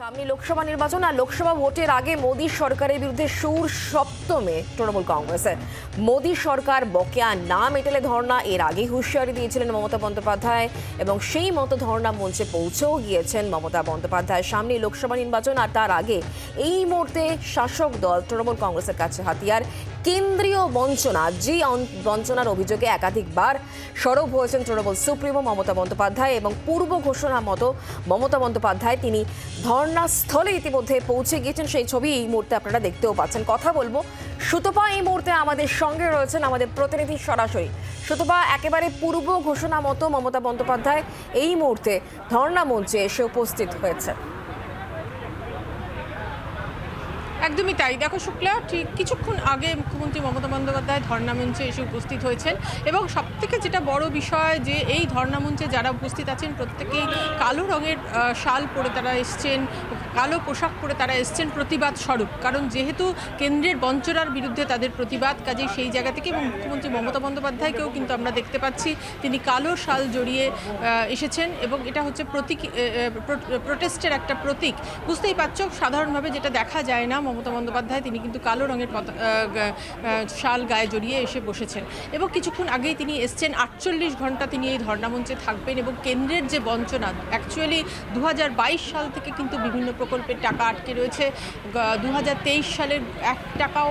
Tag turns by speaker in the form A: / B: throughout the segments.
A: সামনে লোকসভা নির্বাচন আর লোকসভা ভোটের আগে মোদী সরকারের বিরুদ্ধে সুর সপ্তমে তৃণমূল কংগ্রেসের। মোদী সরকার বকেয়া না মেটালে ধর্ণা, এর আগে হুঁশিয়ারি দিয়েছিলেন মমতা বন্দ্যোপাধ্যায় এবং সেই মতো ধর্ণা মঞ্চে পৌঁছেও গিয়েছেন মমতা বন্দ্যোপাধ্যায়। সামনে লোকসভা নির্বাচন আর তার আগে এই মুহূর্তে শাসক দল তৃণমূল কংগ্রেসের কাছে হাতিয়ার কেন্দ্রীয় বঞ্চনা। যে বঞ্চনার অভিযোগে একাধিকবার সরব হয়েছেন তৃণমূল সুপ্রিমো মমতা বন্দ্যোপাধ্যায় এবং পূর্ব ঘোষণা মতো মমতা বন্দ্যোপাধ্যায় তিনি ধর্ণাস্থলে ইতিমধ্যে পৌঁছে গিয়েছেন। সেই ছবি এই মুহূর্তে আপনারা দেখতেও পাচ্ছেন। কথা বলবো সুতপা এই মুহূর্তে আমাদের সঙ্গে রয়েছেন, আমাদের প্রতিনিধি সরাসরি। সুতপা, একেবারে পূর্ব ঘোষণা মতো মমতা বন্দ্যোপাধ্যায় এই মুহূর্তে ধর্ণা মঞ্চে এসে উপস্থিত হয়েছে।
B: একদমই তাই। দেখো শুক্লা, ঠিক কিছুক্ষণ আগে মুখ্যমন্ত্রী মমতা বন্দ্যোপাধ্যায় ধর্ণামঞ্চে এসে উপস্থিত হয়েছেন এবং সবথেকে যেটা বড় বিষয় যে এই ধর্ণামঞ্চে যারা উপস্থিত আছেন প্রত্যেকেই কালো রঙের শাল পরে তারা এসছেন, কালো পোশাক পরে তারা এসছেন প্রতিবাদ স্বরূপ। কারণ যেহেতু কেন্দ্রের বঞ্চনার বিরুদ্ধে তাদের প্রতিবাদ, কাজেই সেই জায়গা থেকে এবং মুখ্যমন্ত্রী মমতা বন্দ্যোপাধ্যায়কেও কিন্তু আমরা দেখতে পাচ্ছি তিনি কালো শাল জড়িয়ে এসেছেন এবং এটা হচ্ছে প্রোটেস্টের একটা প্রতীক। বুঝতেই পারছো, সাধারণভাবে যেটা দেখা যায় না, মমতা বন্দ্যোপাধ্যায় তিনি কিন্তু কালো রঙের শাল গায়ে জড়িয়ে এসে বসেছেন এবং কিছুক্ষণ আগেই তিনি এসছেন। 48 ঘন্টা তিনি এই ধর্ণামঞ্চে থাকবেন এবং কেন্দ্রের যে বঞ্চনা, অ্যাকচুয়ালি 2022 সাল থেকে কিন্তু বিভিন্ন প্রকল্পের টাকা আটকে রয়েছে। 2023 সালের 1 টাকাও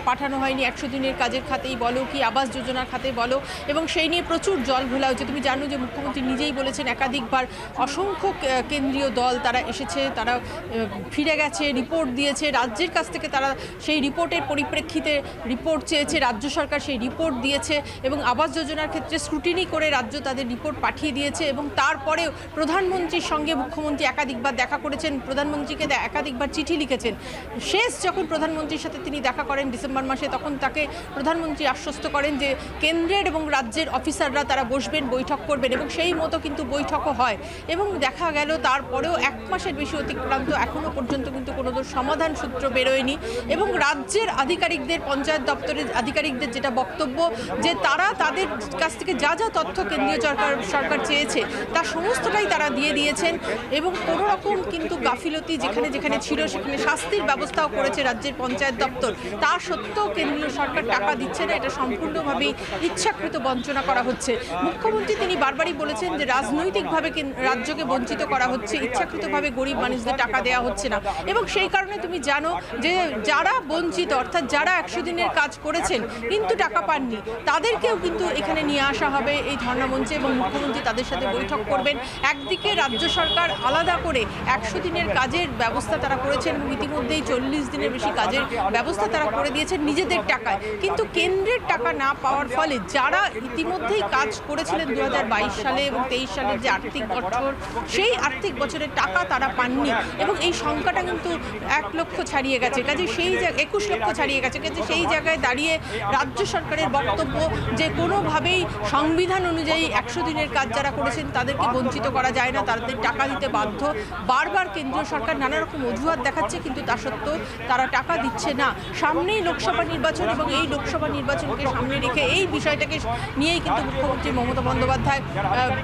B: পাঠানো হয়নি 100 দিনের কাজের খাতেই বলো কি আবাস যোজনার খাতে বলো, এবং সেই নিয়ে প্রচুর জল ঘোলা হচ্ছে। তুমি জানো যে মুখ্যমন্ত্রী নিজেই বলেছেন একাধিকবার অসংখ্য কেন্দ্রীয় দল তারা এসেছে, তারা ফিরে গেছে, রিপোর্ট দিয়েছে রাজ্যের কাছ থেকে, তারা সেই রিপোর্টের পরিপ্রেক্ষিতে রিপোর্ট চেয়েছে, রাজ্য সরকার সেই রিপোর্ট দিয়েছে এবং আবাস যোজনার ক্ষেত্রে স্ক্রুটিনি করে রাজ্য তাদের রিপোর্ট পাঠিয়ে দিয়েছে এবং তারপরেও প্রধানমন্ত্রীর সঙ্গে মুখ্যমন্ত্রী একাধিকবার দেখা করেছেন, প্রধানমন্ত্রীকে একাধিকবার চিঠি লিখেছেন। শেষ যখন প্রধানমন্ত্রীর সাথে তিনি দেখা করেন ডিসেম্বর মাসে, তখন তাকে প্রধানমন্ত্রী আশ্বস্ত করেন যে কেন্দ্রের এবং রাজ্যের অফিসাররা তারা বসবেন, বৈঠক করবেন এবং সেই মতো কিন্তু বৈঠকও হয় এবং দেখা গেল তারপরেও 1 মাসের বেশি অতিক্রান্ত, এখনও পর্যন্ত কিন্তু কোনো সমাধান সূত্র বেরোয়নি এবং রাজ্যের আধিকারিকদের, পঞ্চায়েত দপ্তরের আধিকারিকদের যেটা বক্তব্য যে তারা তাদের কাছ থেকে যা যা তথ্য কেন্দ্রীয় সরকার চেয়েছে তার সমস্তটাই তারা দিয়ে দিয়েছেন এবং কোনো রকম কিন্তু গাফিলতি যেখানে যেখানে ছিল সেখানে শাস্তির ব্যবস্থাও করেছে রাজ্যের পঞ্চায়েত দপ্তর। তা সত্ত্বেও কেন্দ্রীয় সরকার টাকা দিচ্ছে না, এটা সম্পূর্ণভাবেই ইচ্ছাকৃত বঞ্চনা করা হচ্ছে। মুখ্যমন্ত্রী তিনি বারবারই বলেছেন যে রাজনৈতিকভাবে রাজ্যকে বঞ্চিত করা হচ্ছে, ইচ্ছাকৃতভাবে গরিব মানুষদের টাকা দেওয়া হচ্ছে না এবং সেই কারণে তুমি জানো যে যারা বঞ্চিত, অর্থাৎ যারা 100 দিনের কাজ করেছেন কিন্তু টাকা পাননি, তাদেরকেও কিন্তু এখানে নিয়ে আসা হবে এই ধর্ণামঞ্চে এবং মুখ্যমন্ত্রী তাদের সাথে বৈঠক করবেন। একদিকে রাজ্য সরকার আলাদা করে 100 দিনের কাজের ব্যবস্থা তারা করেছেন এবং ইতিমধ্যেই 40 দিনের বেশি কাজের ব্যবস্থা তারা করে দিয়েছেন নিজেদের টাকায়, কিন্তু কেন্দ্রের টাকা না পাওয়ার ফলে যারা ইতিমধ্যেই কাজ করেছিলেন 2022 সালে এবং 23 সালের যে আর্থিক বছর, সেই আর্থিক বছরের টাকা তারা পাননি এবং এই সংখ্যাটা কিন্তু 1 লক্ষ ছাড়িয়ে গেছে, কাজে সেই 21 লক্ষ ছাড়িয়ে গেছে। কাজে সেই জায়গায় দাঁড়িয়ে রাজ্য সরকারের বক্তব্য যে কোনোভাবেই সংবিধান অনুযায়ী 100 দিনের কাজ যারা করেছেন তাদেরকে বঞ্চিত করা যায় না, তাদের টাকা দিতে বাধ্য। বারবার কেন্দ্রীয় সরকার নানা রকম অজুহাত দেখাচ্ছে কিন্তু তা সত্ত্বেও তারা টাকা দিচ্ছে না। সামনেই লোকসভা নির্বাচন এবং এই লোকসভা নির্বাচনকে সামনে রেখে এই বিষয়টাকে নিয়েই কিন্তু মুখ্যমন্ত্রী মমতা বন্দ্যোপাধ্যায়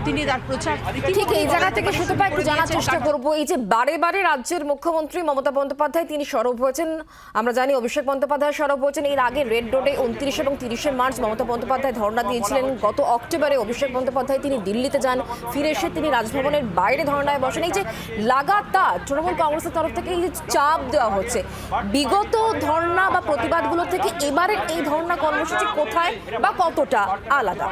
B: তিনি তার প্রচার।
A: ঠিক এই জায়গা থেকে সুতপা একটু জানার চেষ্টা করবো, এই যে বারে বারে রাজ্যের মুখ্যমন্ত্রী মমতা বন্দ্যোপাধ্যায় তিনি সরব হয়েছেন, আমরা জানি অভিষেক বন্দ্যোপাধ্যায় সরব হয়েছেন, এর আগে রেড রোডে 29 এবং 30 মার্চ মমতা বন্দ্যোপাধ্যায় ধর্ণা দিয়েছিলেন। গত অক্টোবরে অভিষেক বন্দ্যোপাধ্যায় তিনি দিল্লিতে যান, ফিরে এসে তিনি রাজভবনের বাইরে ধর্ণায় বসেন। এই যে লাগাতার তৃণমূল কংগ্রেসের তরফ থেকে এই যে চাপ দেওয়া হচ্ছে বিগত ধর্ণা বা প্রতিবাদগুলো থেকে এবারের এই ধর্ণা কর্মসূচি কোথায় বা কতটা আলাদা?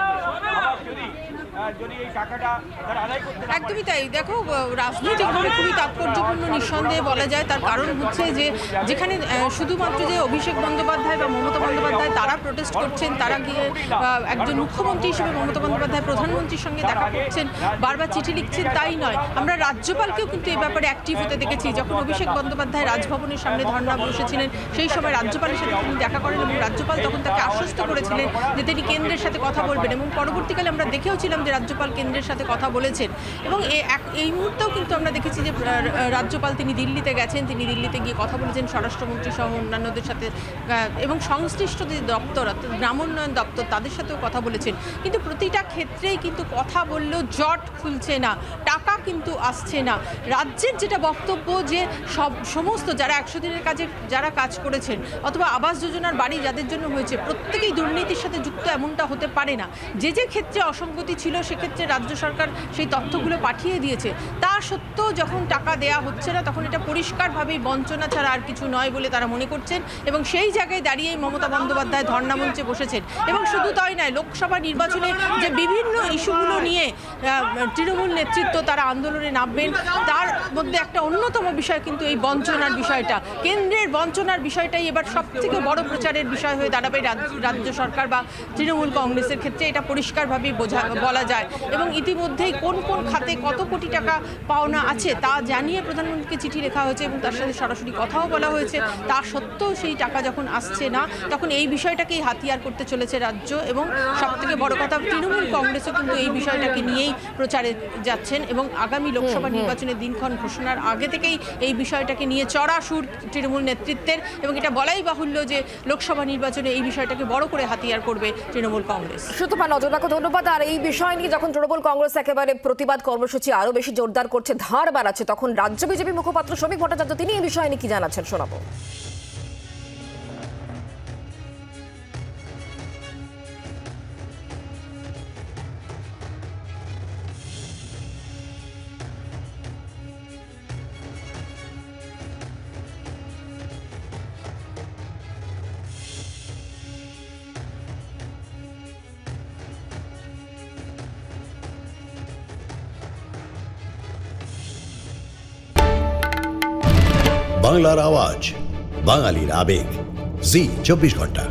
B: একদমই তাই। দেখো, রাজনৈতিকভাবে খুবই তাৎপর্যপূর্ণ নিঃসন্দেহে বলা যায়। তার কারণ হচ্ছে যে যেখানে শুধুমাত্র যে অভিষেক বন্দ্যোপাধ্যায় বা মমতা বন্দ্যোপাধ্যায় তারা প্রোটেস্ট করছেন, তারা গিয়ে একজন মুখ্যমন্ত্রী হিসেবে মমতা বন্দ্যোপাধ্যায় প্রধানমন্ত্রীর সঙ্গে দেখা করছেন, বারবার চিঠি লিখছেন, তাই নয়, আমরা রাজ্যপালকেও কিন্তু এই ব্যাপারে অ্যাক্টিভ হতে দেখেছি। যখন অভিষেক বন্দ্যোপাধ্যায় রাজভবনের সামনে ধর্ণা বসেছিলেন সেই সময় রাজ্যপালের সাথে তিনি দেখা করেন এবং রাজ্যপাল তখন তাকে আশ্বস্ত করেছিলেন যে তিনি কেন্দ্রের সাথে কথা বলবেন এবং পরবর্তীকালে আমরা দেখেওছিলাম ইতিমধ্যে রাজ্যপাল কেন্দ্রের সাথে কথা বলেছেন এবং এই মুহূর্তেও কিন্তু আমরা দেখেছি যে রাজ্যপাল তিনি দিল্লিতে গেছেন, তিনি দিল্লিতে গিয়ে কথা বলেছেন স্বরাষ্ট্রমন্ত্রী সহ অন্যান্যদের সাথে এবং সংশ্লিষ্ট যে দপ্তর গ্রামোন্নয়ন দপ্তর তাদের সাথেও কথা বলেছেন। কিন্তু প্রতিটা ক্ষেত্রেই কিন্তু কথা বললেও জট খুলছে না, টাকা কিন্তু আসছে না। রাজ্যের যেটা বক্তব্য যে সমস্ত যারা 100 দিনের কাজে যারা কাজ করেছেন অথবা আবাস যোজনার বাড়ি যাদের জন্য হয়েছে প্রত্যেকেই দুর্নীতির সাথে যুক্ত, এমনটা হতে পারে না। যে ক্ষেত্রে অসঙ্গতি ছিল সেক্ষেত্রে রাজ্য সরকার সেই তথ্যগুলো পাঠিয়ে দিয়েছে। তা সত্ত্বেও যখন টাকা দেয়া হচ্ছে না তখন এটা পরিষ্কারভাবেই বঞ্চনা ছাড়া আর কিছু নয় বলে তারা মনে করছেন এবং সেই জায়গায় দাঁড়িয়েই মমতা বন্দ্যোপাধ্যায় ধর্ণা মঞ্চে বসেছেন। এবং শুধু তাই নয়, লোকসভা নির্বাচনে যে বিভিন্ন ইস্যুগুলো নিয়ে তৃণমূল নেতৃত্ব তারা আন্দোলনে নামবেন তার মধ্যে একটা অন্যতম বিষয় কিন্তু এই বঞ্চনার বিষয়টা। কেন্দ্রের বঞ্চনার বিষয়টাই এবার সবথেকে বড় প্রচারের বিষয় হয়ে দাঁড়াবে রাজ্য সরকার বা তৃণমূল কংগ্রেসের ক্ষেত্রে, এটা পরিষ্কারভাবেই বলা যায়। এবং ইতিমধ্যেই কোন কোন খাতে কত কোটি টাকা পাওনা আছে তা জানিয়ে প্রধানমন্ত্রীকে চিঠি লেখা হয়েছে এবং তার সাথে সরাসরি কথাও বলা হয়েছে। তা সত্ত্বেও সেই টাকা যখন আসছে না তখন এই বিষয়টাকেই হাতিয়ার করতে চলেছে রাজ্য এবং সবথেকে বড় কথা তৃণমূল কংগ্রেসও কিন্তু এই বিষয়টাকে নিয়েই প্রচারে যাচ্ছেন এবং আগামী লোকসভা নির্বাচনের দিনক্ষণ ঘোষণার আগে থেকেই এই বিষয়টাকে নিয়ে চড়া সুর তৃণমূল নেতৃত্বের এবং এটা বলাই বাহুল্য যে লোকসভা নির্বাচনে এই বিষয়টাকে বড় করে হাতিয়ার করবে তৃণমূল কংগ্রেস।
A: সুতপা, নজর রাখো, ধন্যবাদ। আর এই বিষয় নিয়ে যখন তৃণমূল কংগ্রেস একেবারে প্রতিবাদ কর্মসূচি আরো বেশি জোরদার করছে, ধার বাড়াচ্ছে, তখন রাজ্য বিজেপি মুখপাত্র শ্রমিক ভট্টাচার্য তিনি এই বিষয় নিয়ে কি জানাচ্ছেন শোনাবো।
C: বাংলার আওয়াজ, বাঙালির আবেগ, জি 24 ঘন্টা।